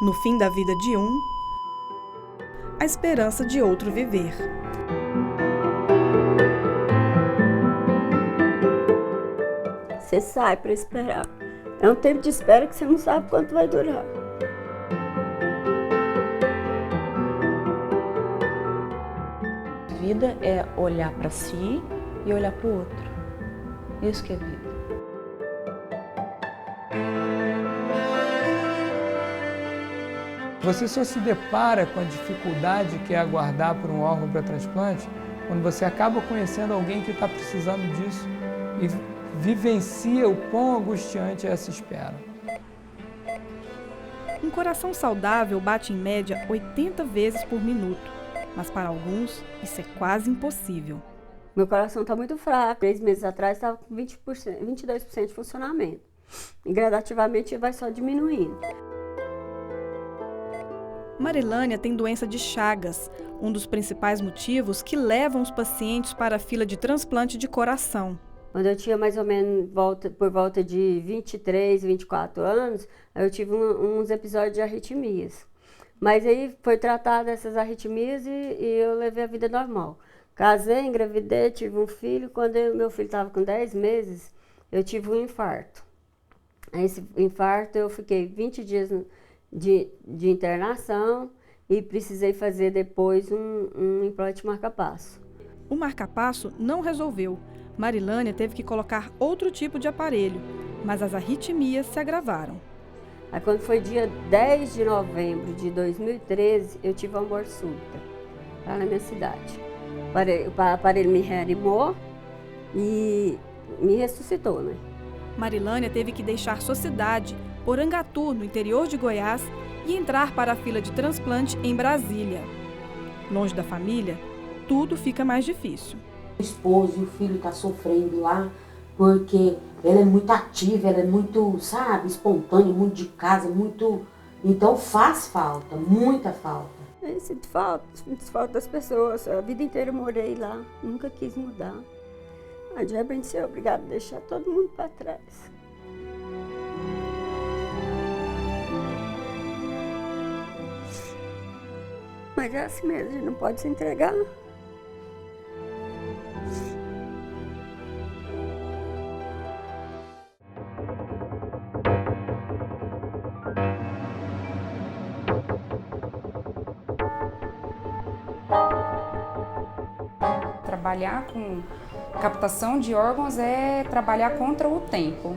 No fim da vida de um, a esperança de outro viver. Você sai para esperar. É um tempo de espera que você não sabe quanto vai durar. Vida é olhar para si e olhar para o outro. Isso que é vida. Você só se depara com a dificuldade que é aguardar por um órgão para transplante quando você acaba conhecendo alguém que está precisando disso e vivencia o quão angustiante é essa espera. Um coração saudável bate em média 80 vezes por minuto, mas para alguns isso é quase impossível. Meu coração está muito fraco. 3 meses atrás estava com 22% de funcionamento. E gradativamente vai só diminuindo. Marilânia tem doença de Chagas, um dos principais motivos que levam os pacientes para a fila de transplante de coração. Quando eu tinha mais ou menos por volta de 23, 24 anos, eu tive uns episódios de arritmias. Mas aí foi tratada essas arritmias e eu levei a vida normal. Casei, engravidei, tive um filho. Quando meu filho estava com 10 meses, eu tive um infarto. Esse infarto eu fiquei 20 dias de internação e precisei fazer depois um implante marca-passo. O marca-passo não resolveu. Marilânia teve que colocar outro tipo de aparelho, mas as arritmias se agravaram. Aí quando foi dia 10 de novembro de 2013, eu tive uma morte súbita lá na minha cidade. O aparelho me reanimou e me ressuscitou, né? Marilânia teve que deixar sua cidade, Porangatu, no interior de Goiás, e entrar para a fila de transplante em Brasília. Longe da família, tudo fica mais difícil. O esposo e o filho estão sofrendo lá, porque ela é muito ativa, ela é muito, sabe, espontânea, muito de casa, muito... Então faz falta, muita falta. Eu sinto falta das pessoas. A vida inteira eu morei lá, nunca quis mudar. Mas de repente ser obrigado a deixar todo mundo para trás. Mas é assim mesmo, a gente não pode se entregar. Trabalhar com captação de órgãos é trabalhar contra o tempo.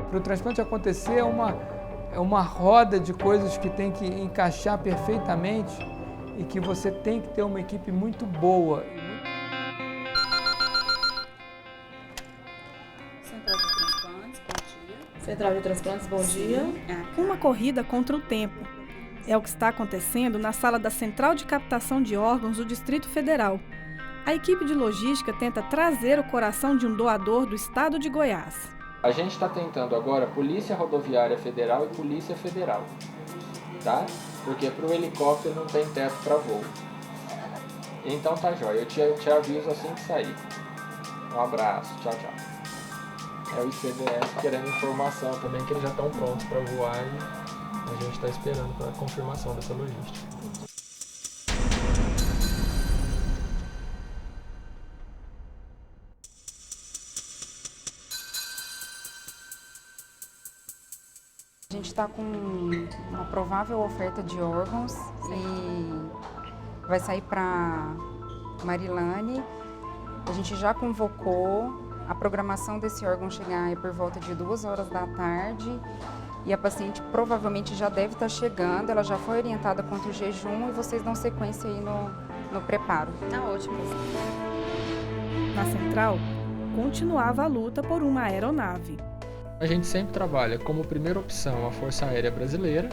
Para o transplante acontecer é uma roda de coisas que tem que encaixar perfeitamente e que você tem que ter uma equipe muito boa. Central de Transplantes, bom dia. Central de Transplantes, bom dia. Uma corrida contra o tempo. É o que está acontecendo na sala da Central de Captação de Órgãos do Distrito Federal. A equipe de logística tenta trazer o coração de um doador do estado de Goiás. A gente está tentando agora Polícia Rodoviária Federal e Polícia Federal, tá? Porque para o helicóptero não tem teto para voo. Então tá jóia, eu te aviso assim que sair. Um abraço, tchau, tchau. É o ICDF querendo informação também que eles já estão prontos para voar e a gente está esperando para a confirmação dessa logística. A gente está com uma provável oferta de órgãos e vai sair para Marilane. A gente já convocou, a programação desse órgão chegar por volta de 2 horas da tarde e a paciente provavelmente já deve estar chegando, ela já foi orientada contra o jejum e vocês dão sequência aí no preparo. Tá ótimo. Na central, continuava a luta por uma aeronave. A gente sempre trabalha como primeira opção a Força Aérea Brasileira,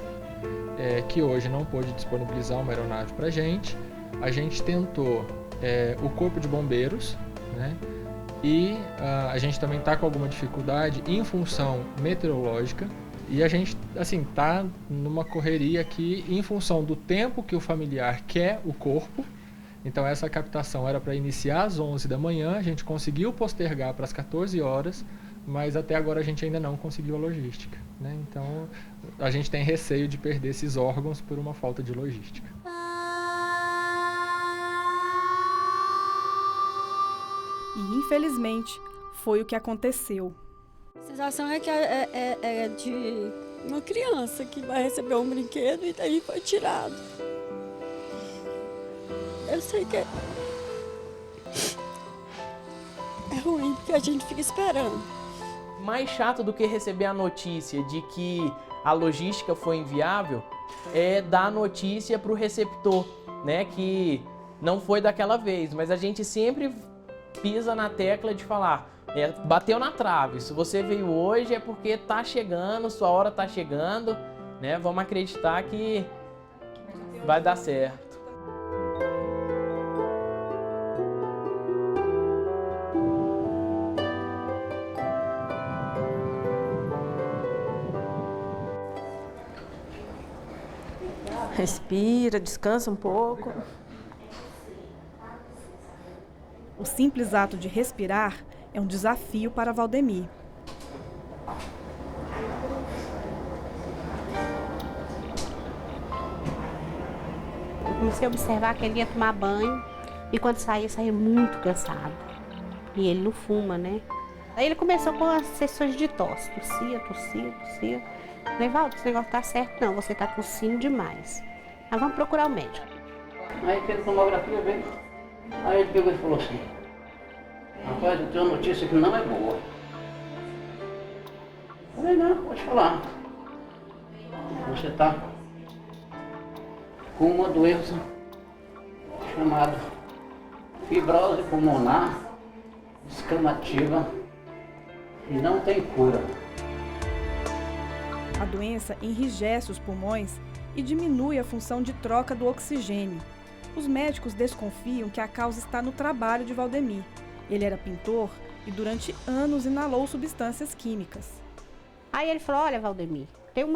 que hoje não pôde disponibilizar uma aeronave para a gente. A gente tentou o Corpo de Bombeiros, né? E a gente também está com alguma dificuldade em função meteorológica. E a gente, assim, tá numa correria aqui em função do tempo que o familiar quer o corpo. Então essa captação era para iniciar às 11 da manhã, a gente conseguiu postergar para as 14 horas, mas até agora a gente ainda não conseguiu a logística, né? Então a gente tem receio de perder esses órgãos por uma falta de logística. E infelizmente foi o que aconteceu. A sensação é que é de uma criança que vai receber um brinquedo e daí foi tirado. Eu sei que é ruim, porque a gente fica esperando. Mais chato do que receber a notícia de que a logística foi inviável é dar a notícia para o receptor, né, que não foi daquela vez, mas a gente sempre pisa na tecla de falar, bateu na trave, se você veio hoje é porque tá chegando, sua hora tá chegando, né, vamos acreditar que vai dar certo. Respira, descansa um pouco. O simples ato de respirar é um desafio para Valdemir. Eu comecei a observar que ele ia tomar banho e quando saía muito cansado. E ele não fuma, né? Aí ele começou com as sessões de tosse. Tossia. Falei, Valdo, esse negócio tá certo não, você tá tossindo demais. Mas vamos procurar o médico. Aí fez tomografia, veio. Aí ele pegou e falou assim, rapaz, eu tenho uma notícia que não é boa. Eu falei, não, pode falar. Você tá com uma doença chamada fibrose pulmonar descamativa e não tem cura. A doença enrijece os pulmões e diminui a função de troca do oxigênio. Os médicos desconfiam que a causa está no trabalho de Valdemir. Ele era pintor e durante anos inalou substâncias químicas. Aí ele falou, olha, Valdemir,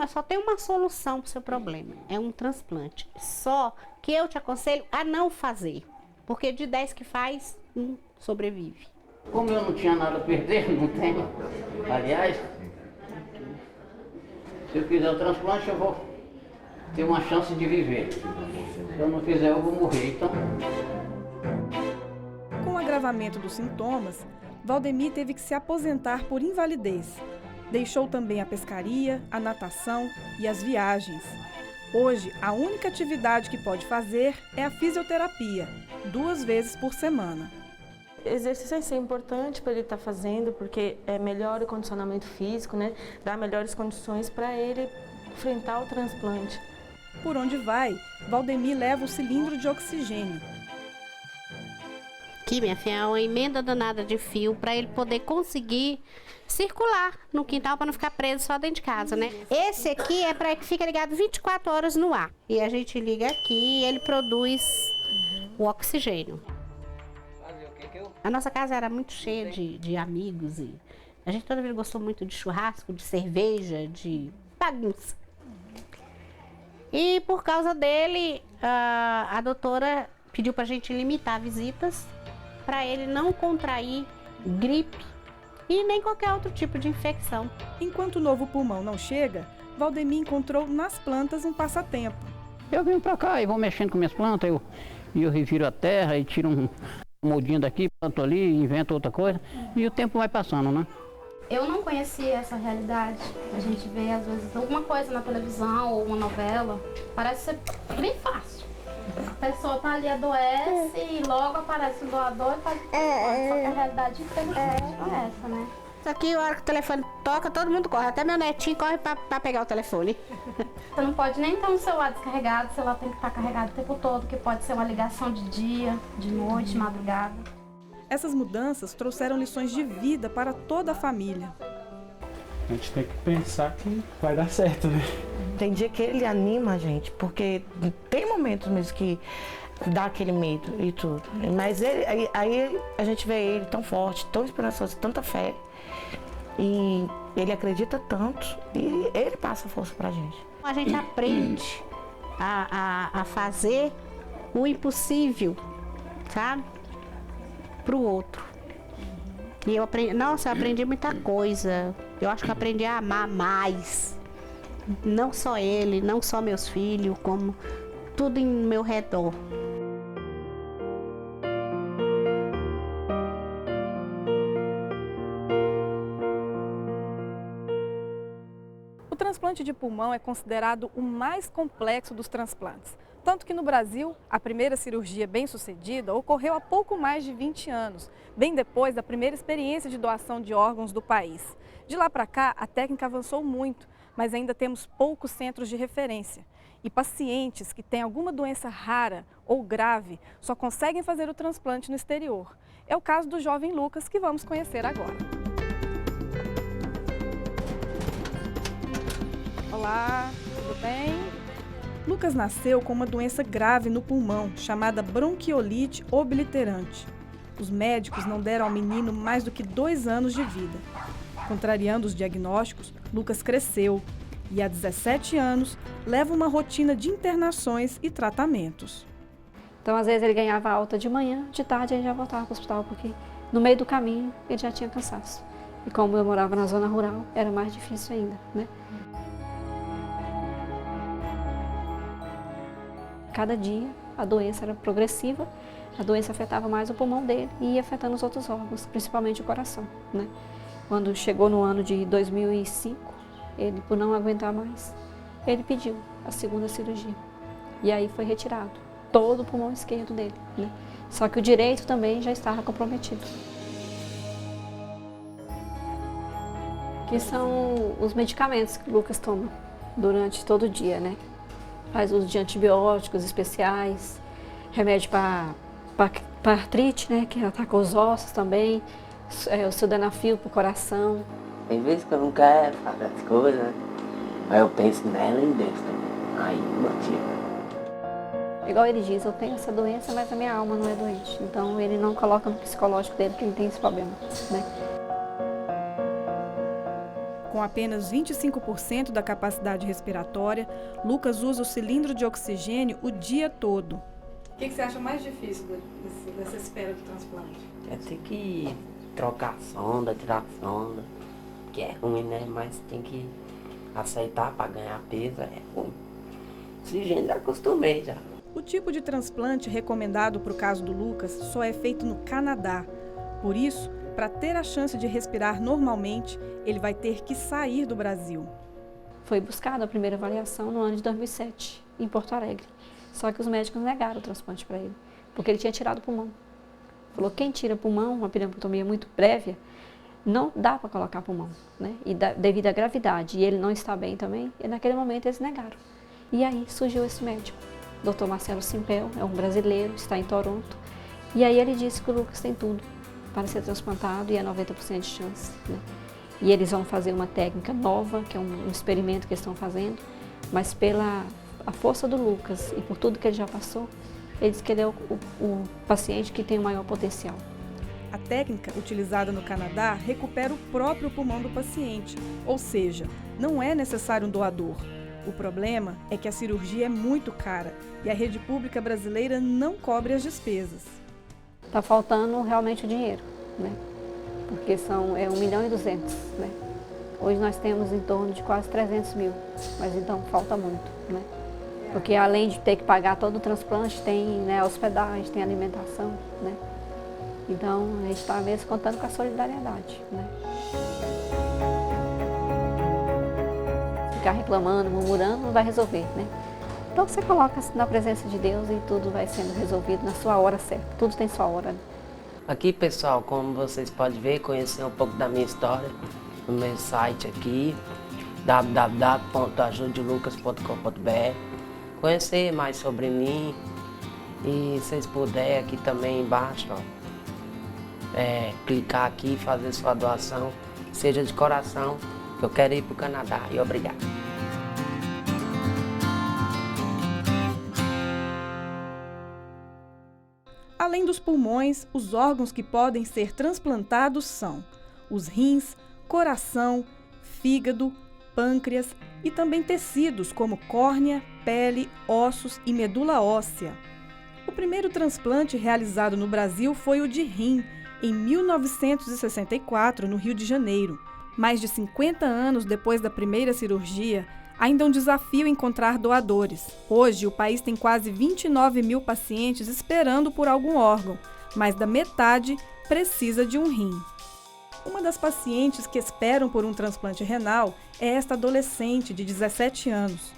só tem uma solução para o seu problema, é um transplante. Só que eu te aconselho a não fazer, porque de 10 que faz, 1 sobrevive. Como eu não tinha nada a perder, não tenho. Aliás, se eu fizer o transplante, eu vou ter uma chance de viver. Se eu não fizer, eu vou morrer. Então... Com o agravamento dos sintomas, Valdemir teve que se aposentar por invalidez. Deixou também a pescaria, a natação e as viagens. Hoje, a única atividade que pode fazer é a fisioterapia, 2 vezes por semana. Exercício é importante para ele estar fazendo, porque melhora o condicionamento físico, né? Dá melhores condições para ele enfrentar o transplante. Por onde vai, Valdemir leva o cilindro de oxigênio. Aqui, minha filha, é uma emenda danada de fio para ele poder conseguir circular no quintal para não ficar preso só dentro de casa, né? Esse aqui é para que fique ligado 24 horas no ar. E a gente liga aqui e ele produz o oxigênio. A nossa casa era muito cheia de amigos e a gente toda vez gostou muito de churrasco, de cerveja, de bagunça. E por causa dele, a doutora pediu pra gente limitar visitas para ele não contrair gripe e nem qualquer outro tipo de infecção. Enquanto o novo pulmão não chega, Valdemir encontrou nas plantas um passatempo. Eu venho pra cá e vou mexendo com minhas plantas, eu reviro a terra e tiro um moldinho daqui, planto ali, invento outra coisa e o tempo vai passando, né? Eu não conhecia essa realidade. A gente vê, às vezes, alguma coisa na televisão ou uma novela. Parece ser bem fácil. A pessoa tá ali, adoece e logo aparece o doador e faz... Só que a realidade infelizmente não é essa, né? Isso aqui, a hora que o telefone toca, todo mundo corre. Até meu netinho corre pra pegar o telefone. Você não pode nem ter um celular descarregado. O celular tem que estar carregado o tempo todo, que pode ser uma ligação de dia, de noite, de madrugada. Essas mudanças trouxeram lições de vida para toda a família. A gente tem que pensar que vai dar certo, né? Tem dia que ele anima a gente, porque tem momentos mesmo que dá aquele medo e tudo. Mas aí a gente vê ele tão forte, tão esperançoso, tanta fé. E ele acredita tanto e ele passa força pra gente. A gente aprende a fazer o impossível, sabe? Pro outro. E eu aprendi muita coisa. Eu acho que eu aprendi a amar mais. Não só ele, não só meus filhos, como tudo em meu redor. O transplante de pulmão é considerado o mais complexo dos transplantes. Tanto que no Brasil, a primeira cirurgia bem-sucedida ocorreu há pouco mais de 20 anos, bem depois da primeira experiência de doação de órgãos do país. De lá para cá, a técnica avançou muito, mas ainda temos poucos centros de referência. E pacientes que têm alguma doença rara ou grave só conseguem fazer o transplante no exterior. É o caso do jovem Lucas, que vamos conhecer agora. Olá, tudo bem? Lucas nasceu com uma doença grave no pulmão, chamada bronquiolite obliterante. Os médicos não deram ao menino mais do que 2 anos de vida. Contrariando os diagnósticos, Lucas cresceu e, há 17 anos, leva uma rotina de internações e tratamentos. Então, às vezes, ele ganhava alta de manhã, de tarde ele já voltava para o hospital, porque no meio do caminho ele já tinha cansaço. E como eu morava na zona rural, era mais difícil ainda, né? Cada dia a doença era progressiva, a doença afetava mais o pulmão dele e ia afetando os outros órgãos, principalmente o coração, né? Quando chegou no ano de 2005, ele, por não aguentar mais, ele pediu a segunda cirurgia. E aí foi retirado todo o pulmão esquerdo dele, né? Só que o direito também já estava comprometido. Que são os medicamentos que o Lucas toma durante todo o dia, né? Faz uso de antibióticos especiais, remédio para artrite, né, que ataca os ossos também, o sildenafil para o coração. Tem vezes que eu não quero fazer as coisas, né? Aí eu penso nela e em Deus também. Aí motiva. Igual ele diz, eu tenho essa doença, mas a minha alma não é doente. Então ele não coloca no psicológico dele que ele tem esse problema, né? Com apenas 25% da capacidade respiratória, Lucas usa o cilindro de oxigênio o dia todo. O que você acha mais difícil dessa espera do transplante? É ter que trocar a sonda, tirar a sonda, que é ruim, né? Mas tem que aceitar para ganhar peso, é ruim. Oxigênio já acostumei já. O tipo de transplante recomendado para o caso do Lucas só é feito no Canadá. Por isso, para ter a chance de respirar normalmente, ele vai ter que sair do Brasil. Foi buscada a primeira avaliação no ano de 2007, em Porto Alegre. Só que os médicos negaram o transplante para ele, porque ele tinha tirado o pulmão. Falou, quem tira pulmão, uma pneumotomia muito prévia, não dá para colocar pulmão, né? E devido à gravidade, e ele não está bem também, e naquele momento eles negaram. E aí surgiu esse médico, Dr. Marcelo Simpel, é um brasileiro, está em Toronto, e aí ele disse que o Lucas tem tudo para ser transplantado e é 90% de chance, né? E eles vão fazer uma técnica nova, que é um experimento que eles estão fazendo, mas pela a força do Lucas e por tudo que ele já passou, ele diz que ele é o paciente que tem o maior potencial. A técnica utilizada no Canadá recupera o próprio pulmão do paciente, ou seja, não é necessário um doador. O problema é que a cirurgia é muito cara e a rede pública brasileira não cobre as despesas. Está faltando realmente o dinheiro, né? Porque são 1,2 milhão, né? Hoje nós temos em torno de quase 300 mil, mas então falta muito, né? Porque além de ter que pagar todo o transplante, tem, né, hospedagem, tem alimentação, né? Então a gente está mesmo contando com a solidariedade, né? Ficar reclamando, murmurando, não vai resolver, né? Então você coloca na presença de Deus e tudo vai sendo resolvido na sua hora certa. Tudo tem sua hora, né? Aqui, pessoal, como vocês podem ver, conhecer um pouco da minha história no meu site aqui, www.ajudelucas.com.br. Conhecer mais sobre mim e se vocês puderem aqui também embaixo, ó, clicar aqui e fazer sua doação, seja de coração. Eu quero ir para o Canadá e obrigado. Além dos pulmões, os órgãos que podem ser transplantados são os rins, coração, fígado, pâncreas e também tecidos como córnea, pele, ossos e medula óssea. O primeiro transplante realizado no Brasil foi o de rim, em 1964, no Rio de Janeiro. Mais de 50 anos depois da primeira cirurgia, ainda é um desafio encontrar doadores. Hoje, o país tem quase 29 mil pacientes esperando por algum órgão, mais da metade precisa de um rim. Uma das pacientes que esperam por um transplante renal é esta adolescente de 17 anos.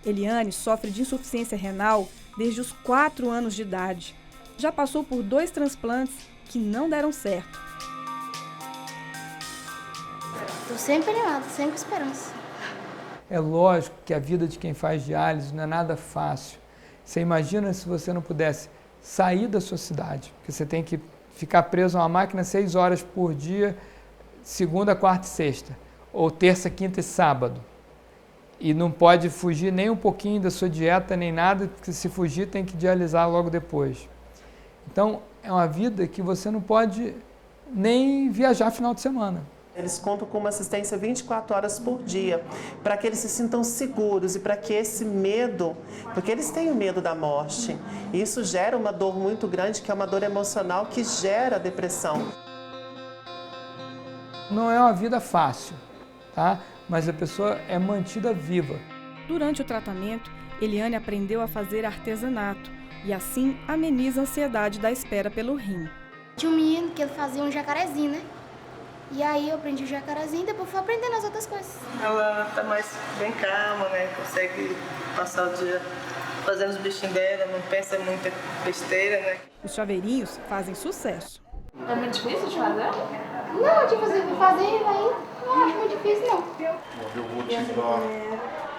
Eliane sofre de insuficiência renal desde os 4 anos de idade. Já passou por 2 transplantes que não deram certo. Estou sempre animada, sempre com esperança. É lógico que a vida de quem faz diálise não é nada fácil. Você imagina se você não pudesse sair da sua cidade, porque você tem que ficar preso a uma máquina 6 horas por dia, segunda, quarta e sexta, ou terça, quinta e sábado. E não pode fugir nem um pouquinho da sua dieta, nem nada, porque se fugir tem que dialisar logo depois. Então, é uma vida que você não pode nem viajar final de semana. Eles contam com uma assistência 24 horas por dia, para que eles se sintam seguros e para que esse medo, porque eles têm o medo da morte, e isso gera uma dor muito grande, que é uma dor emocional que gera depressão. Não é uma vida fácil, tá? Mas a pessoa é mantida viva. Durante o tratamento, Eliane aprendeu a fazer artesanato e assim ameniza a ansiedade da espera pelo rim. Tinha um menino que ele fazia um jacarezinho, né? E aí eu aprendi o jacarezinho e depois fui aprendendo as outras coisas. Ela tá mais bem calma, né? Consegue passar o dia fazendo os bichinhos dela, não pensa muita besteira, né? Os chaveirinhos fazem sucesso. É muito difícil de fazer? Não, tipo assim, vou fazer aí, não acho muito difícil não. Eu vou te dar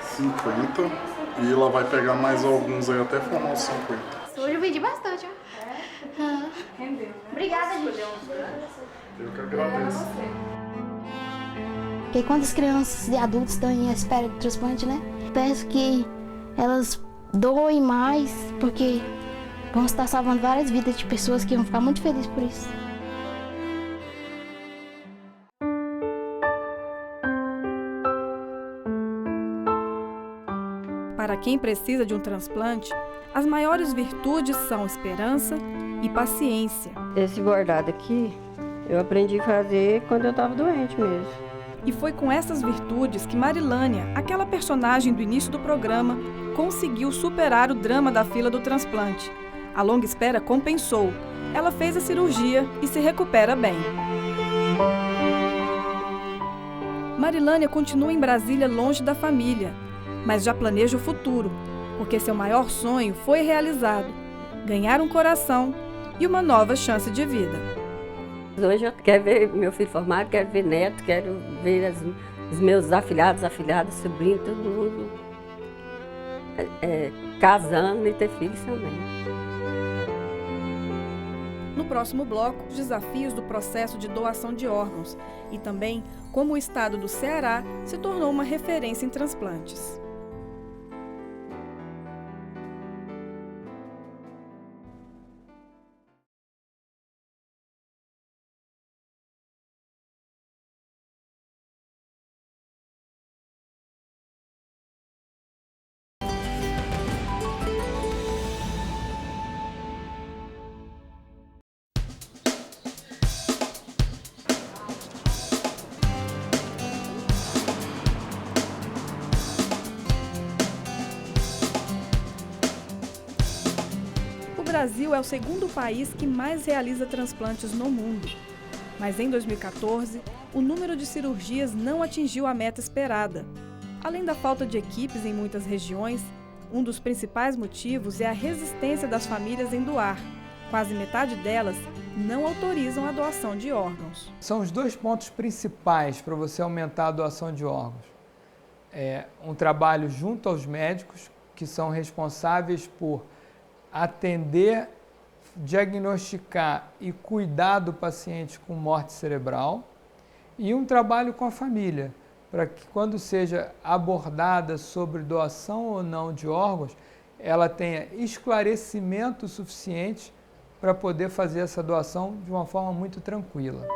50 e ela vai pegar mais alguns aí até formar os 50. Hoje eu vendi bastante, ó. Rendeu. Obrigada, gente. Eu que agradeço. Porque quando as crianças e adultos estão em espera de transplante, né? Peço que elas doem mais, porque vão estar salvando várias vidas de pessoas que vão ficar muito felizes por isso. Para quem precisa de um transplante, as maiores virtudes são esperança e paciência. Esse bordado aqui, eu aprendi a fazer quando eu estava doente mesmo. E foi com essas virtudes que Marilânia, aquela personagem do início do programa, conseguiu superar o drama da fila do transplante. A longa espera compensou. Ela fez a cirurgia e se recupera bem. Marilânia continua em Brasília longe da família, mas já planeja o futuro, porque seu maior sonho foi realizado: ganhar um coração e uma nova chance de vida. Hoje eu quero ver meu filho formado, quero ver neto, quero ver os meus afilhados, sobrinhos, todo mundo casando e ter filhos também. No próximo bloco, os desafios do processo de doação de órgãos e também como o estado do Ceará se tornou uma referência em transplantes. O Brasil é o segundo país que mais realiza transplantes no mundo. Mas em 2014, o número de cirurgias não atingiu a meta esperada. Além da falta de equipes em muitas regiões, um dos principais motivos é a resistência das famílias em doar. Quase metade delas não autorizam a doação de órgãos. São os 2 pontos principais para você aumentar a doação de órgãos. Um trabalho junto aos médicos, que são responsáveis por atender, diagnosticar e cuidar do paciente com morte cerebral, e um trabalho com a família, para que quando seja abordada sobre doação ou não de órgãos, ela tenha esclarecimento suficiente para poder fazer essa doação de uma forma muito tranquila.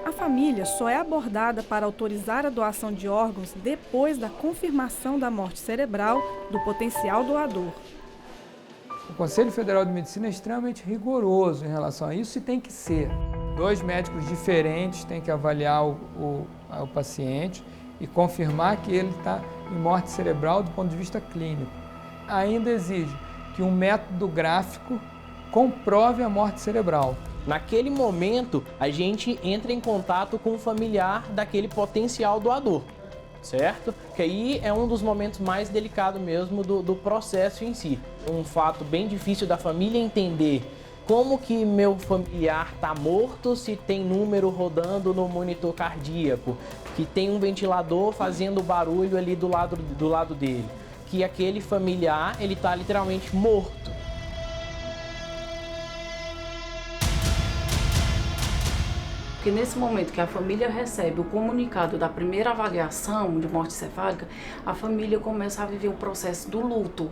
A família só é abordada para autorizar a doação de órgãos depois da confirmação da morte cerebral do potencial doador. O Conselho Federal de Medicina é extremamente rigoroso em relação a isso e tem que ser. 2 médicos diferentes têm que avaliar o paciente e confirmar que ele está em morte cerebral do ponto de vista clínico. Ainda exige que um método gráfico comprove a morte cerebral. Naquele momento, a gente entra em contato com o familiar daquele potencial doador, certo? Que aí é um dos momentos mais delicados mesmo do processo em si. Um fato bem difícil da família entender como que meu familiar está morto se tem número rodando no monitor cardíaco, que tem um ventilador fazendo barulho ali do lado dele, que aquele familiar ele está literalmente morto. Porque nesse momento que a família recebe o comunicado da primeira avaliação de morte cefálica, a família começa a viver o processo do luto,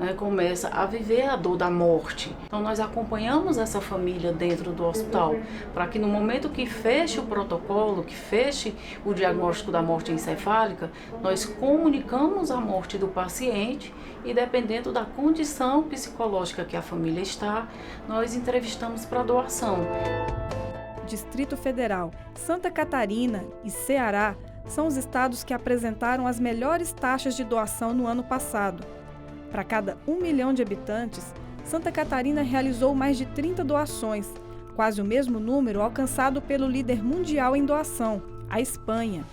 né? Começa a viver a dor da morte. Então nós acompanhamos essa família dentro do hospital, para que no momento que feche o protocolo, que feche o diagnóstico da morte encefálica, nós comunicamos a morte do paciente e dependendo da condição psicológica que a família está, nós entrevistamos para doação. Distrito Federal, Santa Catarina e Ceará são os estados que apresentaram as melhores taxas de doação no ano passado. Para cada 1 milhão de habitantes, Santa Catarina realizou mais de 30 doações, quase o mesmo número alcançado pelo líder mundial em doação, a Espanha.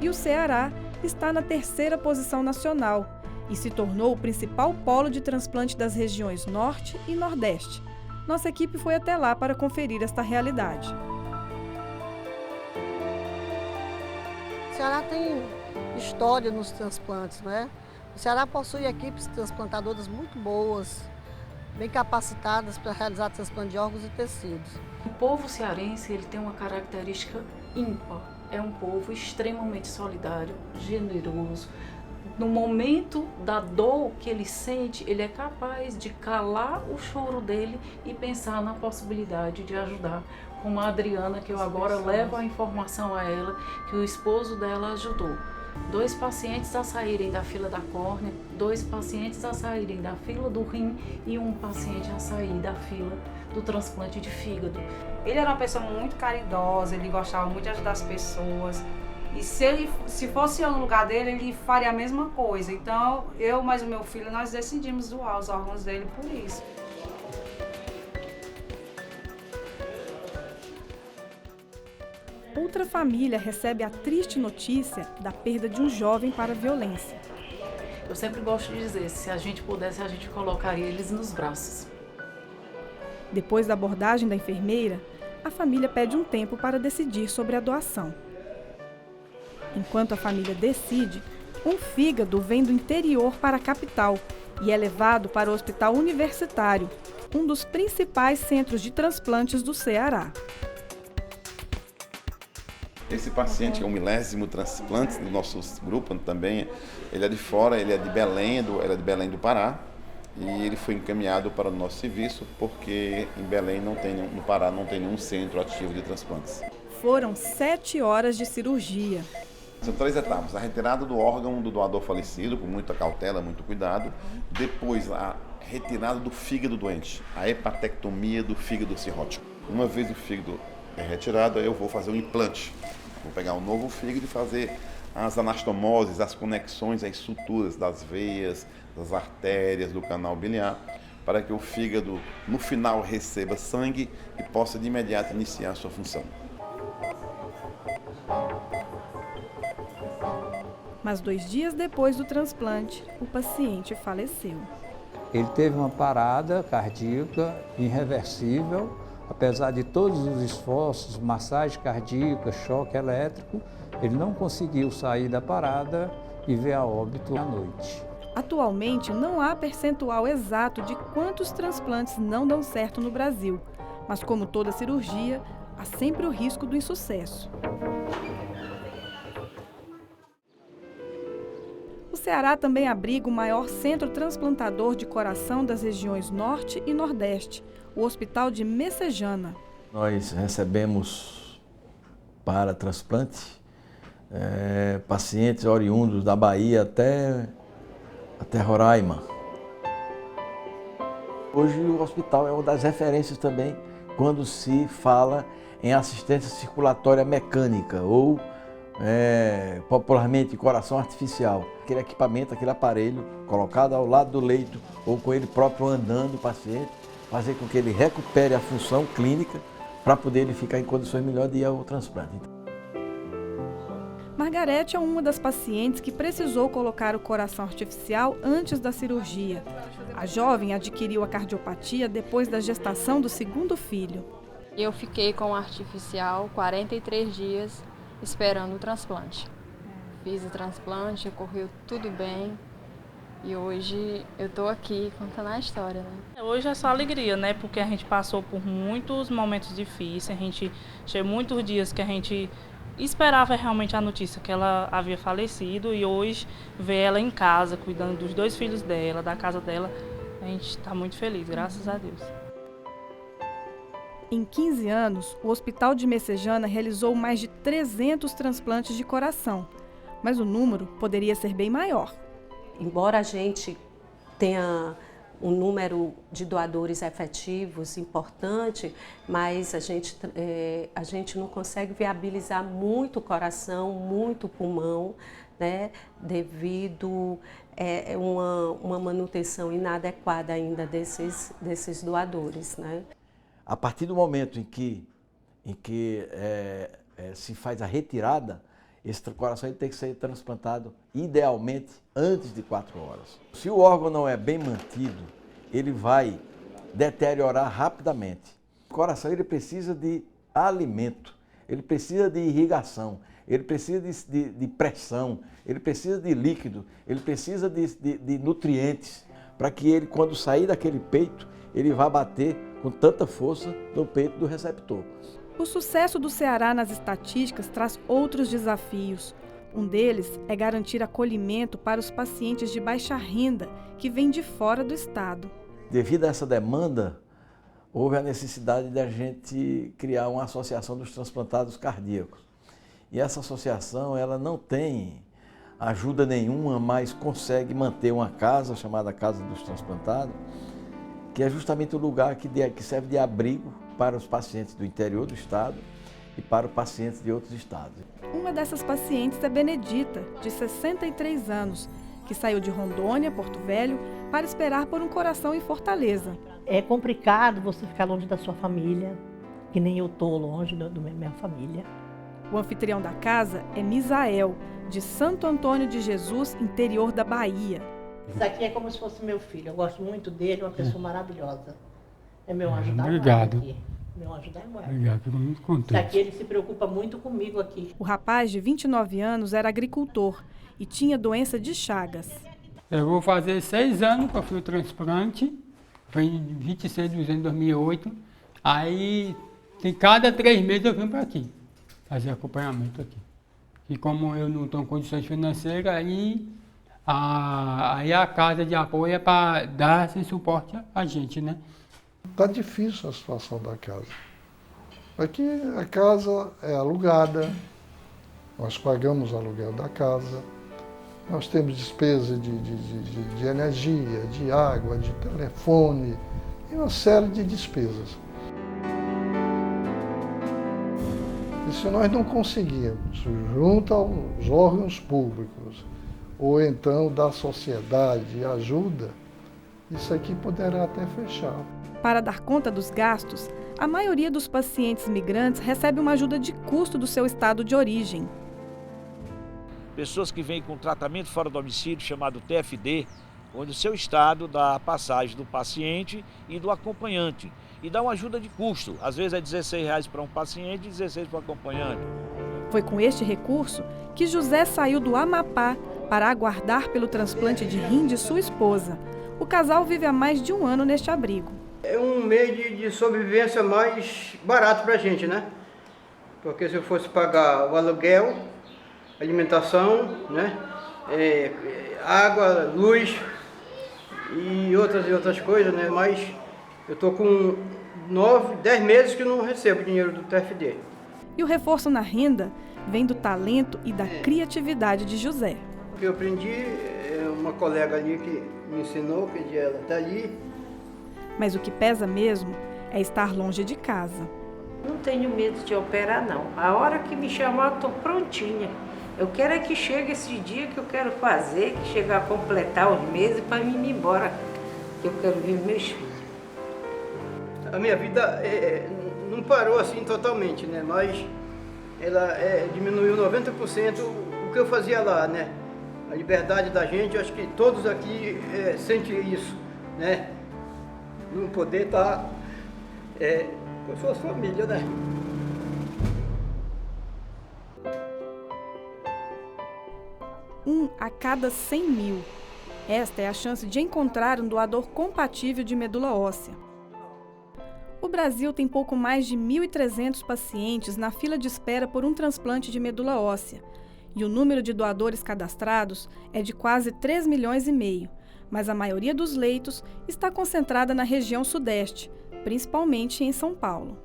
E o Ceará está na 3ª posição nacional e se tornou o principal polo de transplante das regiões Norte e Nordeste. Nossa equipe foi até lá para conferir esta realidade. O Ceará tem história nos transplantes, né? O Ceará possui equipes transplantadoras muito boas, bem capacitadas para realizar transplante de órgãos e tecidos. O povo cearense ele tem uma característica ímpar. É um povo extremamente solidário, generoso. No momento da dor que ele sente, ele é capaz de calar o choro dele e pensar na possibilidade de ajudar. Como a Adriana, que eu agora levo a informação a ela, que o esposo dela ajudou. 2 pacientes a saírem da fila da córnea, 2 pacientes a saírem da fila do rim e 1 paciente a sair da fila do transplante de fígado. Ele era uma pessoa muito caridosa, ele gostava muito de ajudar as pessoas. E se fosse eu no lugar dele, ele faria a mesma coisa. Então, eu mais o meu filho, nós decidimos doar os órgãos dele por isso. Outra família recebe a triste notícia da perda de um jovem para a violência. Eu sempre gosto de dizer, se a gente pudesse, a gente colocaria eles nos braços. Depois da abordagem da enfermeira, a família pede um tempo para decidir sobre a doação. Enquanto a família decide, um fígado vem do interior para a capital e é levado para o Hospital Universitário, um dos principais centros de transplantes do Ceará. Esse paciente é o 1000º transplante do nosso grupo também. Ele é de fora, ele é de Belém, do Pará. E ele foi encaminhado para o nosso serviço porque em Belém no Pará não tem nenhum centro ativo de transplantes. Foram 7 horas de cirurgia. São 3 etapas. A retirada do órgão do doador falecido, com muita cautela, muito cuidado. Depois, a retirada do fígado doente, a hepatectomia do fígado cirrótico. Uma vez o fígado é retirado, eu vou fazer um implante. Vou pegar um novo fígado e fazer as anastomoses, as conexões, as suturas das veias, das artérias, do canal biliar, para que o fígado, no final, receba sangue e possa de imediato iniciar a sua função. Mas 2 dias depois do transplante, o paciente faleceu. Ele teve uma parada cardíaca irreversível, apesar de todos os esforços, massagem cardíaca, choque elétrico, ele não conseguiu sair da parada e veio a óbito à noite. Atualmente, não há percentual exato de quantos transplantes não dão certo no Brasil, mas como toda cirurgia, há sempre o risco do insucesso. O Ceará também abriga o maior centro transplantador de coração das regiões Norte e Nordeste, o Hospital de Messejana. Nós recebemos para transplante pacientes oriundos da Bahia até Roraima. Hoje o hospital é uma das referências também quando se fala em assistência circulatória mecânica ou popularmente coração artificial. Aquele equipamento, aquele aparelho colocado ao lado do leito ou com ele próprio andando o paciente, fazer com que ele recupere a função clínica para poder ele ficar em condições melhores de ir ao transplante. Margarete é uma das pacientes que precisou colocar o coração artificial antes da cirurgia. A jovem adquiriu a cardiopatia depois da gestação do segundo filho. Eu fiquei com o artificial 43 dias esperando o transplante. Fiz o transplante, correu tudo bem e hoje eu estou aqui contando a história, né? Hoje é só alegria, né? Porque a gente passou por muitos momentos difíceis, a gente tinha muitos dias que a gente esperava realmente a notícia que ela havia falecido e hoje ver ela em casa, cuidando dos 2 filhos dela, da casa dela, a gente está muito feliz, graças a Deus. Em 15 anos, o Hospital de Messejana realizou mais de 300 transplantes de coração, mas o número poderia ser bem maior. Embora a gente tenha um número de doadores efetivos importante, mas a gente não consegue viabilizar muito coração, muito pulmão, né, devido a uma manutenção inadequada ainda desses doadores, né. A partir do momento em que se faz a retirada, esse coração tem que ser transplantado, idealmente, antes de 4 horas. Se o órgão não é bem mantido, ele vai deteriorar rapidamente. O coração ele precisa de alimento, ele precisa de irrigação, ele precisa de pressão, ele precisa de líquido, ele precisa de nutrientes, para que ele, quando sair daquele peito, ele vá bater com tanta força no peito do receptor. O sucesso do Ceará nas estatísticas traz outros desafios. Um deles é garantir acolhimento para os pacientes de baixa renda que vêm de fora do estado. Devido a essa demanda, houve a necessidade de a gente criar uma associação dos transplantados cardíacos. E essa associação ela não tem ajuda nenhuma, mas consegue manter uma casa chamada Casa dos Transplantados, que é justamente o lugar que serve de abrigo para os pacientes do interior do estado e para os pacientes de outros estados. Uma dessas pacientes é Benedita, de 63 anos, que saiu de Rondônia, Porto Velho, para esperar por um coração em Fortaleza. É complicado você ficar longe da sua família, que nem eu estou longe da minha família. O anfitrião da casa é Misael, de Santo Antônio de Jesus, interior da Bahia. Isso aqui é como se fosse meu filho, eu gosto muito dele, uma pessoa maravilhosa. É meu anjo da guarda Obrigado. aqui. Meu anjo da guarda. Obrigado, fico muito contente. Isso aqui ele se preocupa muito comigo aqui. O rapaz de 29 anos era agricultor e tinha doença de Chagas. Eu vou fazer 6 anos que eu fiz o transplante, foi em 26 de dezembro de 2008. Aí, cada 3 meses eu vim para aqui, fazer acompanhamento aqui. E como eu não estou em condições financeiras, aí a casa de apoio é para dar esse suporte a gente, né? Está difícil a situação da casa. Aqui a casa é alugada, nós pagamos o aluguel da casa, nós temos despesa de energia, de água, de telefone e uma série de despesas. E se nós não conseguirmos, junto aos órgãos públicos, ou então da sociedade, ajuda, isso aqui poderá até fechar. Para dar conta dos gastos, a maioria dos pacientes migrantes recebe uma ajuda de custo do seu estado de origem. Pessoas que vêm com tratamento fora do domicílio, chamado TFD, onde o seu estado dá a passagem do paciente e do acompanhante. E dá uma ajuda de custo, às vezes é R$16 para um paciente e R$16 para o acompanhante. Foi com este recurso que José saiu do Amapá para aguardar pelo transplante de rim de sua esposa. O casal vive há mais de 1 ano neste abrigo. É um meio de sobrevivência mais barato para a gente, né? Porque se eu fosse pagar o aluguel, alimentação, né? Água, luz e outras coisas, né? Mas eu estou com 10 meses que não recebo dinheiro do TFD. E o reforço na renda vem do talento e da criatividade de José. O que eu aprendi, uma colega ali que me ensinou, pedi ela, está ali. Mas o que pesa mesmo é estar longe de casa. Não tenho medo de operar, não. A hora que me chamar, eu estou prontinha. Eu quero é que chegue esse dia que eu quero fazer, que chegue a completar os meses para mim ir embora, que eu quero ver meus filhos. A minha vida não parou assim totalmente, né? Mas ela diminuiu 90% o que eu fazia lá, né? A liberdade da gente, eu acho que todos aqui sentem isso, né? Não poder estar com suas famílias, né? Um a cada 100 mil. Esta é a chance de encontrar um doador compatível de medula óssea. O Brasil tem pouco mais de 1.300 pacientes na fila de espera por um transplante de medula óssea, e o número de doadores cadastrados é de quase 3,5 milhões, mas a maioria dos leitos está concentrada na região sudeste, principalmente em São Paulo.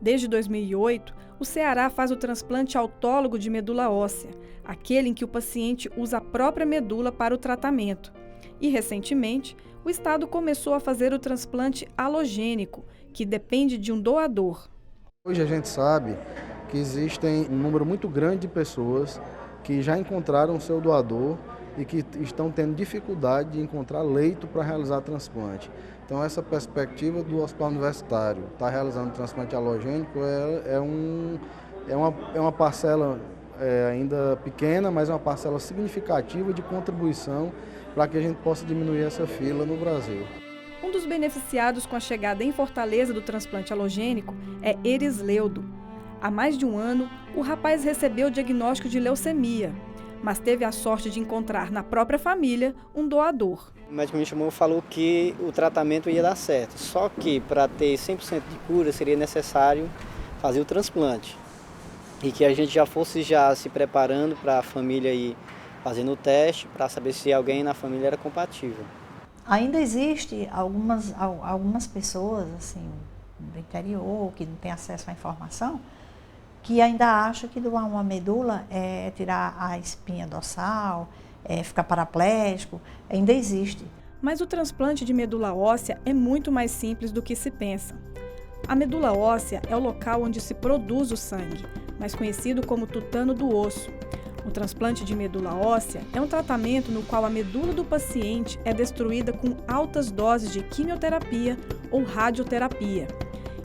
Desde 2008, o Ceará faz o transplante autólogo de medula óssea, aquele em que o paciente usa a própria medula para o tratamento. E, recentemente, o estado começou a fazer o transplante halogênico, que depende de um doador. Hoje a gente sabe que existem um número muito grande de pessoas que já encontraram seu doador e que estão tendo dificuldade de encontrar leito para realizar transplante. Então essa perspectiva do Hospital Universitário estar realizando transplante halogênico é uma parcela ainda pequena, mas é uma parcela significativa de contribuição para que a gente possa diminuir essa fila no Brasil. Um dos beneficiados com a chegada em Fortaleza do transplante halogênico é Erisleudo. Há mais de um ano, o rapaz recebeu o diagnóstico de leucemia, mas teve a sorte de encontrar na própria família um doador. O médico me chamou e falou que o tratamento ia dar certo, só que para ter 100% de cura seria necessário fazer o transplante e que a gente já fosse se preparando para a família ir fazendo o teste para saber se alguém na família era compatível. Ainda existe algumas pessoas assim, do interior que não têm acesso à informação, que ainda acham que doar uma medula é tirar a espinha dorsal, ficar paraplégico, ainda existe. Mas o transplante de medula óssea é muito mais simples do que se pensa. A medula óssea é o local onde se produz o sangue, mais conhecido como tutano do osso. O transplante de medula óssea é um tratamento no qual a medula do paciente é destruída com altas doses de quimioterapia ou radioterapia.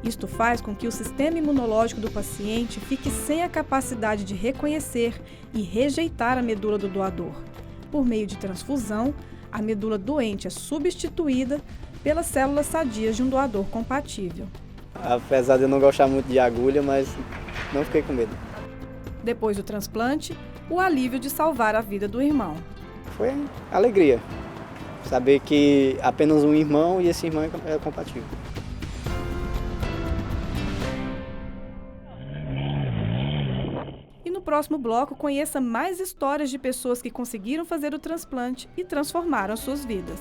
Isto faz com que o sistema imunológico do paciente fique sem a capacidade de reconhecer e rejeitar a medula do doador. Por meio de transfusão, a medula doente é substituída pelas células sadias de um doador compatível. Apesar de eu não gostar muito de agulha, mas não fiquei com medo. Depois do transplante, o alívio de salvar a vida do irmão. Foi alegria, saber que apenas um irmão e esse irmão é compatível. E no próximo bloco, conheça mais histórias de pessoas que conseguiram fazer o transplante e transformaram suas vidas.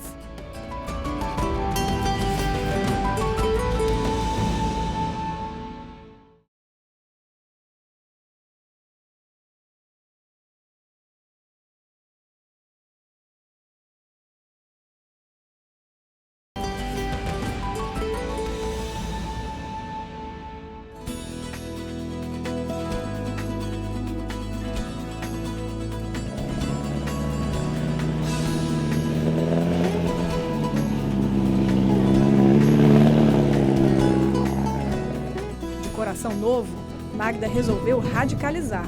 Novo, Magda resolveu radicalizar.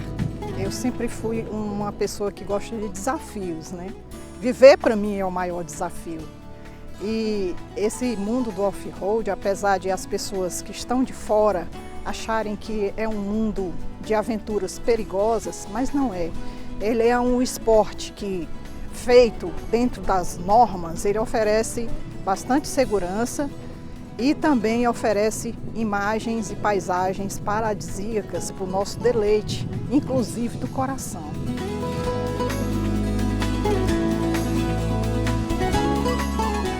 Eu sempre fui uma pessoa que gosta de desafios, né? Viver para mim é o maior desafio. E esse mundo do off-road, apesar de as pessoas que estão de fora acharem que é um mundo de aventuras perigosas, mas não é. Ele é um esporte que, feito dentro das normas, ele oferece bastante segurança e também oferece imagens e paisagens paradisíacas para o nosso deleite, inclusive do coração.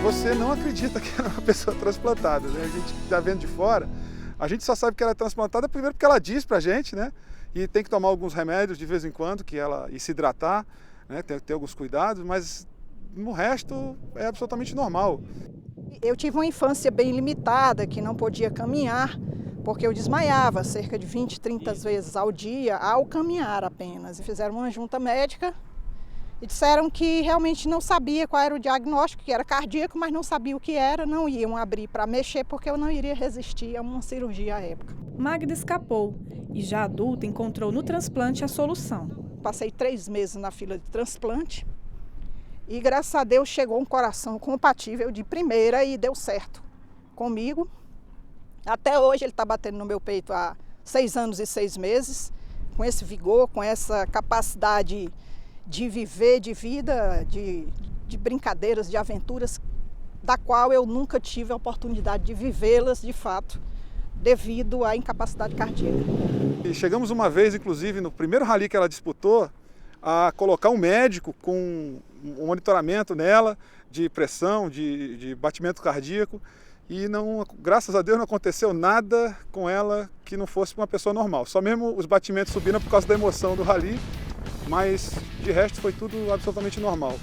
Você não acredita que ela é uma pessoa transplantada, né? A gente está vendo de fora, a gente só sabe que ela é transplantada primeiro porque ela diz pra gente, né? E tem que tomar alguns remédios de vez em quando, e se hidratar, né? Tem que ter alguns cuidados, mas no resto é absolutamente normal. Eu tive uma infância bem limitada, que não podia caminhar, porque eu desmaiava cerca de 20, 30 vezes ao dia ao caminhar apenas. E fizeram uma junta médica e disseram que realmente não sabia qual era o diagnóstico, que era cardíaco, mas não sabia o que era, não iam abrir para mexer, porque eu não iria resistir a uma cirurgia à época. Magda escapou e, já adulta, encontrou no transplante a solução. Passei 3 meses na fila de transplante e, graças a Deus, chegou um coração compatível de primeira e deu certo comigo. Até hoje ele está batendo no meu peito há 6 anos e 6 meses, com esse vigor, com essa capacidade de viver, de vida, de brincadeiras, de aventuras, da qual eu nunca tive a oportunidade de vivê-las de fato, devido à incapacidade cardíaca. E chegamos uma vez, inclusive, no primeiro rally que ela disputou, a colocar um médico com um monitoramento nela de pressão, de batimento cardíaco, e não, graças a Deus não aconteceu nada com ela que não fosse uma pessoa normal. Só mesmo os batimentos subiram por causa da emoção do rally, mas de resto foi tudo absolutamente normal.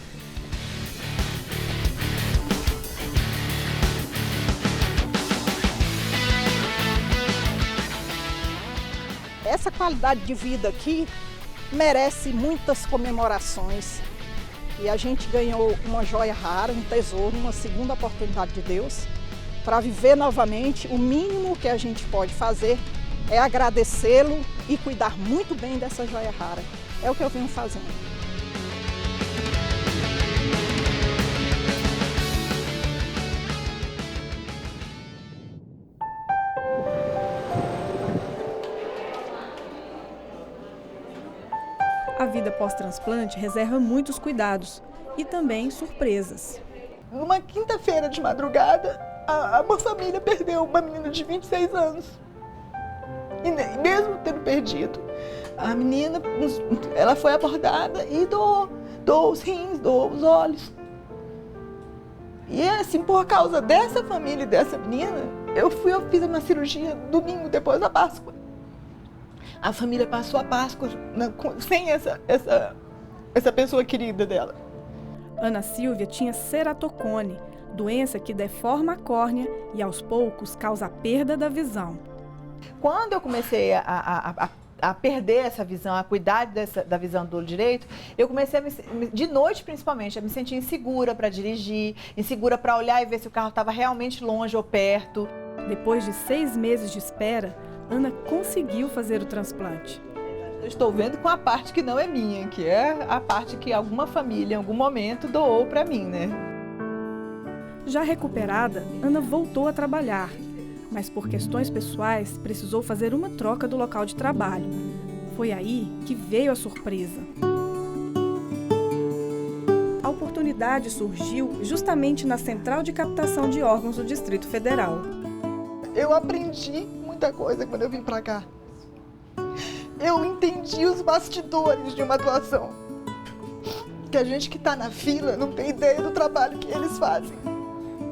Essa qualidade de vida aqui merece muitas comemorações. E a gente ganhou uma joia rara, um tesouro, uma segunda oportunidade de Deus para viver novamente. O mínimo que a gente pode fazer é agradecê-lo e cuidar muito bem dessa joia rara. É o que eu venho fazendo. A vida pós-transplante reserva muitos cuidados e também surpresas. Numa quinta-feira de madrugada, uma família perdeu uma menina de 26 anos. E mesmo tendo perdido, a menina, ela foi abordada e doou os rins, doou os olhos. E assim, por causa dessa família e dessa menina, eu fiz uma cirurgia domingo depois da Páscoa. A família passou a Páscoa sem essa pessoa querida dela. Ana Silvia tinha ceratocone, doença que deforma a córnea e aos poucos causa a perda da visão. Quando eu comecei a perder essa visão, a cuidar da visão do olho direito, eu comecei, de noite principalmente, a me sentir insegura para dirigir, insegura para olhar e ver se o carro estava realmente longe ou perto. Depois de 6 meses de espera, Ana conseguiu fazer o transplante. Eu estou vendo com a parte que não é minha, que é a parte que alguma família em algum momento doou para mim, né? Já recuperada, Ana voltou a trabalhar, mas por questões pessoais precisou fazer uma troca do local de trabalho. Foi aí que veio a surpresa. A oportunidade surgiu justamente na Central de Captação de Órgãos do Distrito Federal. Eu aprendi muita coisa quando eu vim para cá. Eu entendi os bastidores de uma doação. Que a gente que está na fila não tem ideia do trabalho que eles fazem.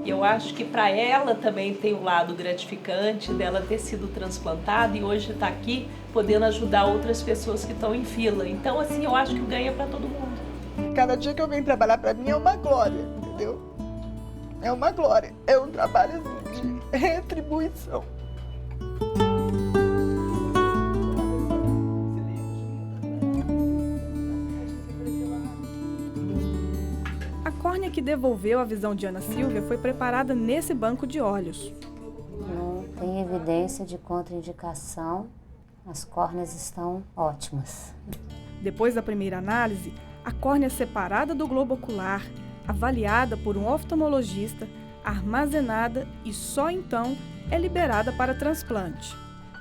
Eu acho que para ela também tem um lado gratificante dela ter sido transplantada e hoje está aqui podendo ajudar outras pessoas que estão em fila. Então, assim, eu acho que ganha para todo mundo. Cada dia que eu venho trabalhar para mim é uma glória, entendeu? É uma glória. É um trabalho assim, de retribuição. A córnea que devolveu a visão de Ana Silvia foi preparada nesse banco de olhos. Não tem evidência de contraindicação, as córneas estão ótimas. Depois da primeira análise, a córnea separada do globo ocular, avaliada por um oftalmologista, armazenada e só então é liberada para transplante.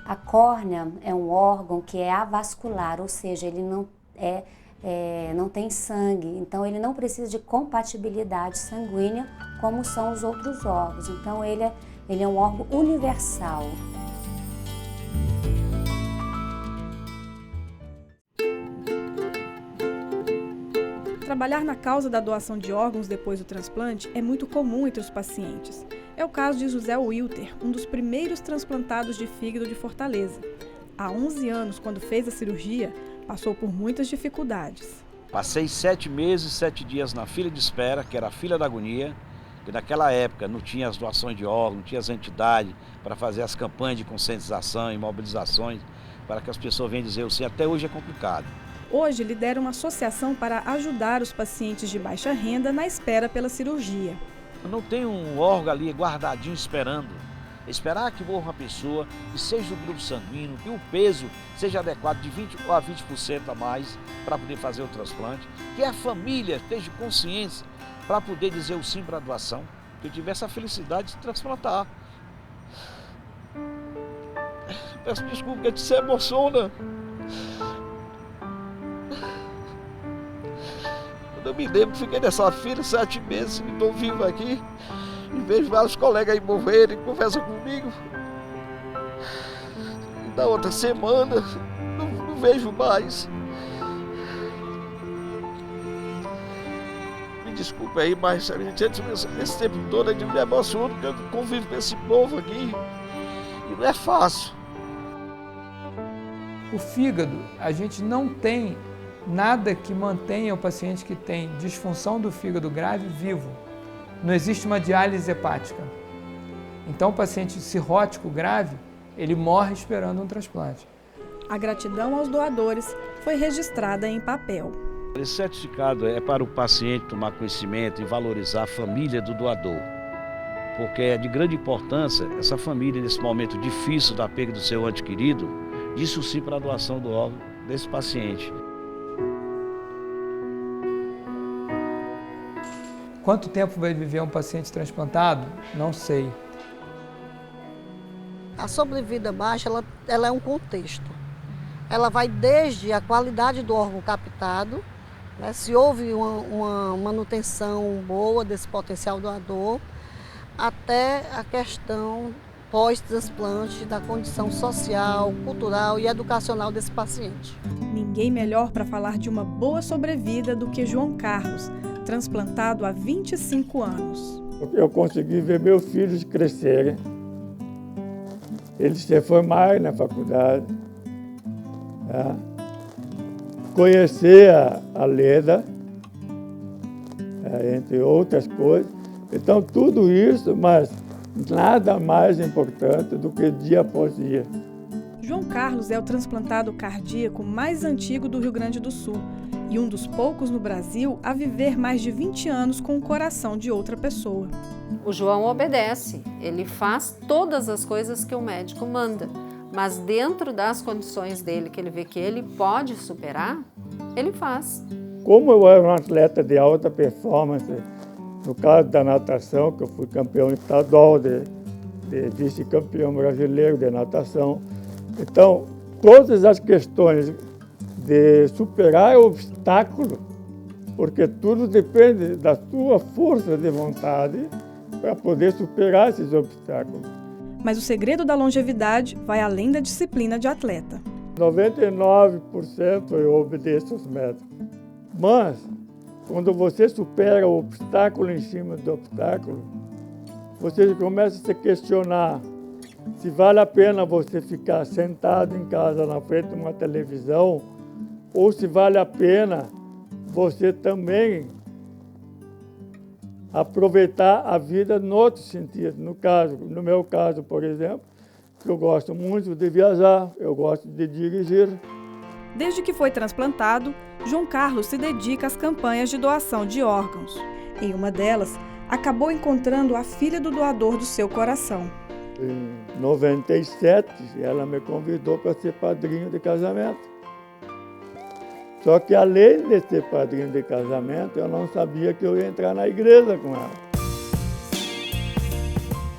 A córnea é um órgão que é avascular, ou seja, ele não tem sangue, então ele não precisa de compatibilidade sanguínea como são os outros órgãos. Então ele é um órgão universal. Trabalhar na causa da doação de órgãos depois do transplante é muito comum entre os pacientes. É o caso de José Wilter, um dos primeiros transplantados de fígado de Fortaleza. Há 11 anos, quando fez a cirurgia, passou por muitas dificuldades. Passei 7 meses, 7 dias na fila de espera, que era a fila da agonia. Porque naquela época não tinha as doações de órgãos, não tinha as entidades para fazer as campanhas de conscientização e mobilizações para que as pessoas venham dizer o sim. Até hoje é complicado. Hoje lidera uma associação para ajudar os pacientes de baixa renda na espera pela cirurgia. Não tem um órgão ali guardadinho esperando. Esperar que morra uma pessoa, que seja do grupo sanguíneo, que o peso seja adequado de 20% a 20% a mais para poder fazer o transplante, que a família esteja consciência para poder dizer o sim para a doação, que eu tivesse a felicidade de transplantar. Peço desculpa que se emociona. Quando eu me lembro, fiquei nessa fila 7 meses, estou vivo aqui. E vejo vários colegas aí morrerem, conversam comigo. E na outra semana, não vejo mais. Me desculpe aí, mas esse tempo todo eu me emociono, porque eu convivo com esse povo aqui. E não é fácil. O fígado, a gente não tem nada que mantenha o paciente que tem disfunção do fígado grave vivo. Não existe uma diálise hepática. Então, o paciente cirrótico grave, ele morre esperando um transplante. A gratidão aos doadores foi registrada em papel. Esse certificado é para o paciente tomar conhecimento e valorizar a família do doador. Porque é de grande importância essa família, nesse momento difícil da perda do seu ente querido, disse sim para a doação do órgão desse paciente. Quanto tempo vai viver um paciente transplantado? Não sei. A sobrevida baixa, ela é um contexto. Ela vai desde a qualidade do órgão captado, né, se houve uma manutenção boa desse potencial doador, até a questão pós-transplante da condição social, cultural e educacional desse paciente. Ninguém melhor para falar de uma boa sobrevida do que João Carlos, transplantado há 25 anos. Eu consegui ver meus filhos crescerem. Eles se formarem na faculdade. Tá? Conhecer a Leda, entre outras coisas. Então, tudo isso, mas nada mais importante do que dia após dia. João Carlos é o transplantado cardíaco mais antigo do Rio Grande do Sul e um dos poucos no Brasil a viver mais de 20 anos com o coração de outra pessoa. O João obedece, ele faz todas as coisas que o médico manda, mas dentro das condições dele, que ele vê que ele pode superar, ele faz. Como eu era um atleta de alta performance, no caso da natação, que eu fui campeão estadual, vice-campeão brasileiro de natação, então todas as questões de superar obstáculos, porque tudo depende da sua força de vontade para poder superar esses obstáculos. Mas o segredo da longevidade vai além da disciplina de atleta. 99% eu obedeço aos médicos, mas quando você supera o obstáculo em cima do obstáculo, você começa a se questionar se vale a pena você ficar sentado em casa na frente de uma televisão ou se vale a pena você também aproveitar a vida em outros sentidos. No meu caso, por exemplo, eu gosto muito de viajar, eu gosto de dirigir. Desde que foi transplantado, João Carlos se dedica às campanhas de doação de órgãos. Em uma delas, acabou encontrando a filha do doador do seu coração. Em 97, ela me convidou para ser padrinho de casamento. Só que além de ser padrinho de casamento, eu não sabia que eu ia entrar na igreja com ela.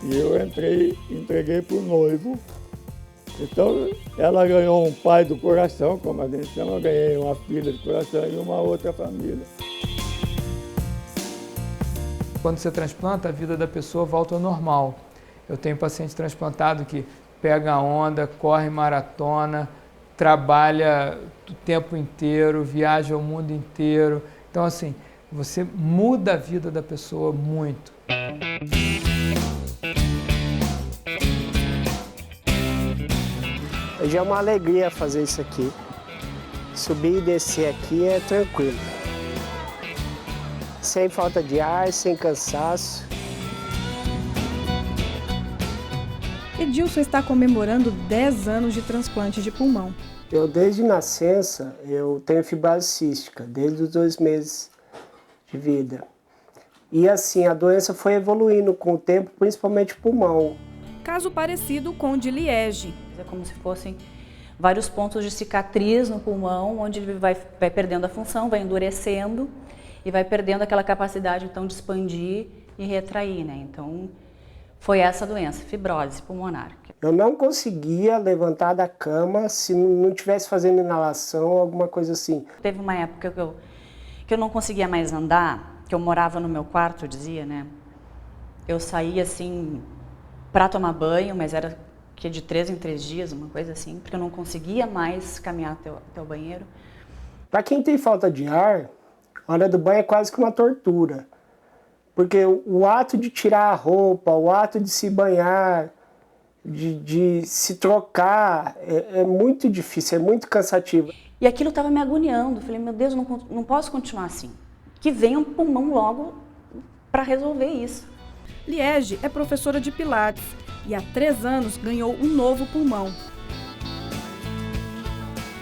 E eu entreguei para o noivo. Então, ela ganhou um pai do coração, como a gente chama, eu ganhei uma filha do coração e uma outra família. Quando você transplanta, a vida da pessoa volta ao normal. Eu tenho paciente transplantado que pega a onda, corre maratona, trabalha o tempo inteiro, viaja o mundo inteiro. Então, assim, você muda a vida da pessoa muito. Já é uma alegria fazer isso aqui. Subir e descer aqui é tranquilo. Sem falta de ar, sem cansaço. Edilson está comemorando 10 anos de transplante de pulmão. Eu, desde nascença, eu tenho fibrose cística, desde os 2 meses de vida. E assim, a doença foi evoluindo com o tempo, principalmente o pulmão. Caso parecido com o de Liege. É como se fossem vários pontos de cicatriz no pulmão, onde ele vai perdendo a função, vai endurecendo e vai perdendo aquela capacidade então de expandir e retrair, né? Então, foi essa doença, fibrose pulmonar. Eu não conseguia levantar da cama se não estivesse fazendo inalação ou alguma coisa assim. Teve uma época que eu não conseguia mais andar, que eu morava no meu quarto, eu dizia, né? Eu saía assim para tomar banho, mas era que de 3 em 3 dias, uma coisa assim, porque eu não conseguia mais caminhar até o banheiro. Para quem tem falta de ar, a hora do banho é quase que uma tortura. Porque o ato de tirar a roupa, o ato de se banhar, de se trocar, é muito difícil, é muito cansativo. E aquilo estava me agoniando. Falei, meu Deus, não posso continuar assim. Que venha um pulmão logo para resolver isso. Liege é professora de Pilates e há 3 anos ganhou um novo pulmão.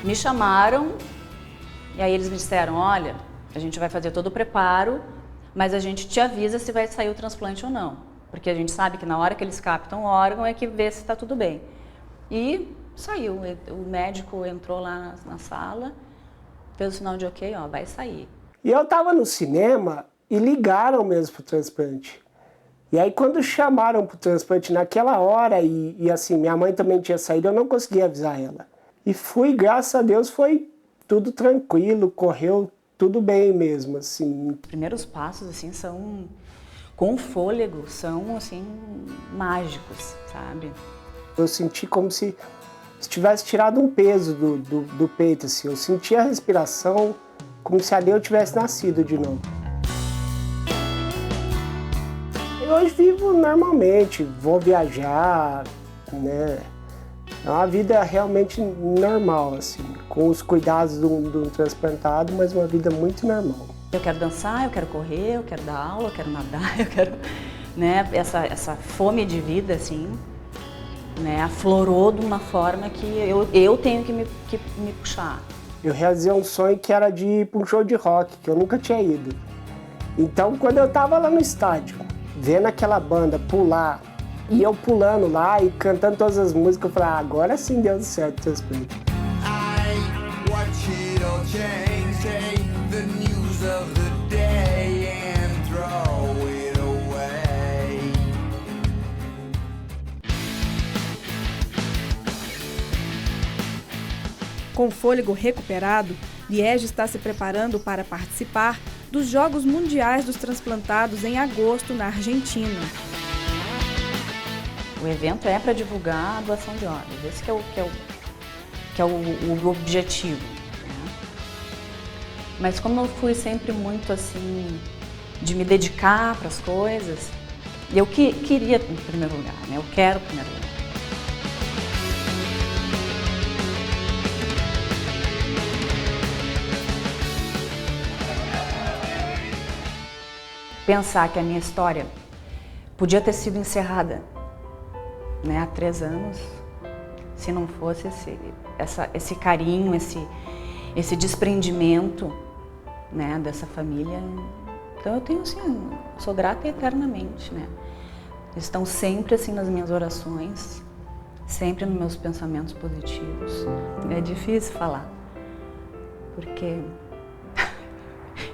Me chamaram e aí eles me disseram, olha, a gente vai fazer todo o preparo, mas a gente te avisa se vai sair o transplante ou não. Porque a gente sabe que na hora que eles captam o órgão é que vê se está tudo bem. E saiu, o médico entrou lá na sala, fez o sinal de ok, ó, vai sair. E eu estava no cinema e ligaram mesmo para o transplante. E aí quando chamaram para o transplante naquela hora, e assim, minha mãe também tinha saído, eu não conseguia avisar ela. E fui, graças a Deus, foi tudo tranquilo, correu tudo bem mesmo, assim. Os primeiros passos, assim, são, com fôlego, são, assim, mágicos, sabe? Eu senti como se tivesse tirado um peso do peito, assim. Eu senti a respiração como se ali eu tivesse nascido de novo. Eu hoje vivo normalmente, vou viajar, né? É uma vida realmente normal, assim, com os cuidados de um transplantado, mas uma vida muito normal. Eu quero dançar, eu quero correr, eu quero dar aula, eu quero nadar, eu quero, né, essa fome de vida, assim, né, aflorou de uma forma que eu tenho que me puxar. Eu realizei um sonho que era de ir para um show de rock, que eu nunca tinha ido. Então, quando eu estava lá no estádio, vendo aquela banda pular, e eu pulando lá e cantando todas as músicas, eu falei, agora sim deu certo o transplante. Com o fôlego recuperado, Liege está se preparando para participar dos Jogos Mundiais dos Transplantados em agosto, na Argentina. O evento é para divulgar a doação de órgãos, esse que é o objetivo. Né? Mas como eu fui sempre muito assim, de me dedicar para as coisas, eu queria em primeiro lugar, né? Eu quero em primeiro lugar. Pensar que a minha história podia ter sido encerrada, né, há 3 anos, se não fosse esse carinho, esse desprendimento, né, dessa família. Então eu tenho assim, sou grata eternamente, né. Estão sempre assim nas minhas orações, sempre nos meus pensamentos positivos. É difícil falar, porque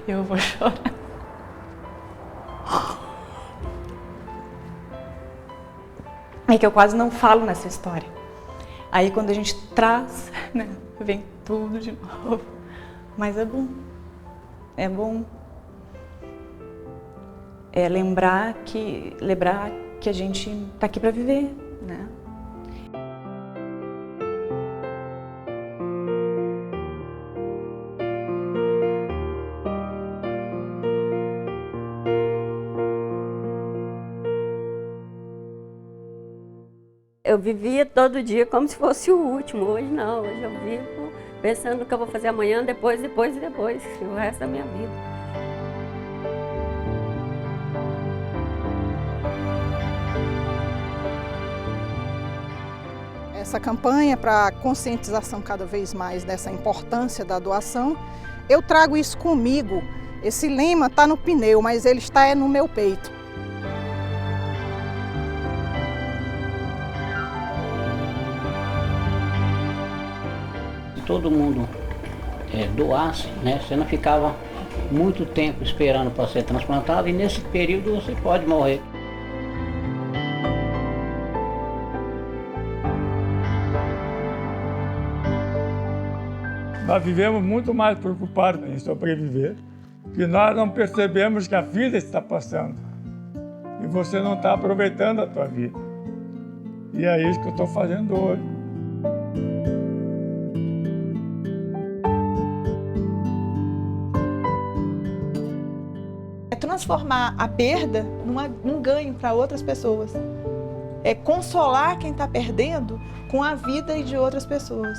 eu vou chorar. É que eu quase não falo nessa história. Aí quando a gente traz, né, vem tudo de novo. Mas é bom. É bom. É lembrar que a gente está aqui para viver, né? Eu vivia todo dia como se fosse o último. Hoje não, hoje eu vivo pensando no que eu vou fazer amanhã, depois, o resto da minha vida. Essa campanha para conscientização cada vez mais dessa importância da doação, eu trago isso comigo. Esse lema está no pneu, mas ele está no meu peito. Se todo mundo doasse, né, você não ficava muito tempo esperando para ser transplantado e nesse período você pode morrer. Nós vivemos muito mais preocupados em sobreviver, que nós não percebemos que a vida está passando e você não está aproveitando a tua vida. E é isso que eu estou fazendo hoje. É transformar a perda num ganho para outras pessoas. É consolar quem está perdendo com a vida de outras pessoas.